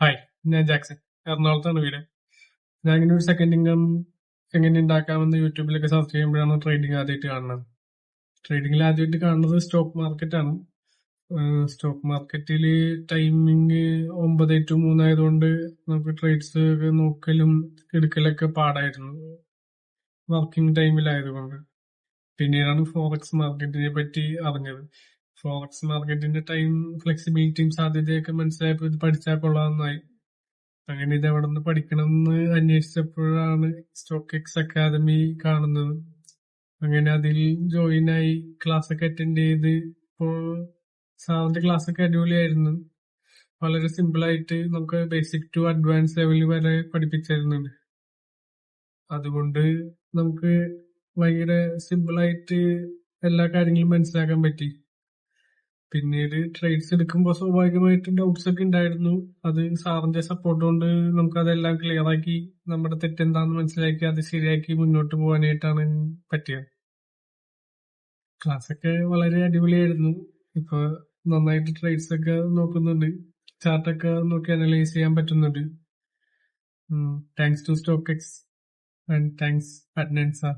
Hi, ഞാൻ Jackson. എറണാകുളത്താണ് വീട്. ഞാൻ ഇങ്ങനെ ഒരു സെക്കൻഡ് ഇൻകം എങ്ങനെ ഉണ്ടാക്കാമെന്ന് യൂട്യൂബിലൊക്കെ സെർച്ച് ചെയ്യുമ്പോഴാണ് ട്രേഡിംഗ് ആദ്യമായിട്ട് കാണുന്നത്. ട്രേഡിംഗിൽ ആദ്യമായിട്ട് കാണുന്നത് സ്റ്റോക്ക് മാർക്കറ്റാണ്. സ്റ്റോക്ക് മാർക്കറ്റിൽ ടൈമിങ് 9 to 3 ആയതുകൊണ്ട് നമുക്ക് ട്രേഡ്സ് ഒക്കെ നോക്കലും എടുക്കലൊക്കെ പാടായിരുന്നു, വർക്കിംഗ് ടൈമിലായതുകൊണ്ട്. പിന്നീടാണ് ഫോറക്സ് മാർക്കറ്റിനെ പറ്റി അറിഞ്ഞത്. ഫോറക്സ് മാർക്കറ്റിന്റെ ടൈം ഫ്ലെക്സിബിലിറ്റിയും സാധ്യതയൊക്കെ മനസ്സിലായപ്പോൾ ഇത് പഠിച്ചാൽ കൊള്ളാമെന്നായി. അങ്ങനെ ഇത് എവിടെ നിന്ന് പഠിക്കണം എന്ന് അന്വേഷിച്ചപ്പോഴാണ് സ്റ്റോക്ക് എക്സ് അക്കാദമി കാണുന്നത്. അങ്ങനെ അതിൽ ജോയിൻ ആയി, ക്ലാസ് ഒക്കെ അറ്റൻഡ് ചെയ്ത്. ഇപ്പോൾ സാറിന്റെ ക്ലാസ് ഒക്കെ അടിപൊളിയായിരുന്നു. വളരെ സിമ്പിൾ ആയിട്ട് നമുക്ക് ബേസിക് ടു അഡ്വാൻസ് ലെവൽ വരെ പഠിപ്പിച്ചിരുന്നുണ്ട്. അതുകൊണ്ട് നമുക്ക് ഭയങ്കര സിമ്പിൾ ആയിട്ട് എല്ലാ കാര്യങ്ങളും മനസ്സിലാക്കാൻ പറ്റി. പിന്നീട് ട്രേഡ്സ് എടുക്കുമ്പോൾ സ്വാഭാവികമായിട്ട് ഡൗട്ട്സ് ഒക്കെ ഉണ്ടായിരുന്നു. അത് സാറിന്റെ സപ്പോർട്ട് കൊണ്ട് നമുക്ക് അതെല്ലാം ക്ലിയർ ആക്കി, നമ്മുടെ തെറ്റെന്താന്ന് മനസ്സിലാക്കി അത് ശരിയാക്കി മുന്നോട്ട് പോകാനായിട്ടാണ് പറ്റിയത്. ക്ലാസ് ഒക്കെ വളരെ അടിപൊളിയായിരുന്നു. ഇപ്പൊ നന്നായിട്ട് ട്രേഡ്സ് ഒക്കെ നോക്കുന്നുണ്ട്, ചാർട്ടൊക്കെ നോക്കി അനലൈസ് ചെയ്യാൻ പറ്റുന്നുണ്ട്. Thanks to stock X and thanks Adnan sir.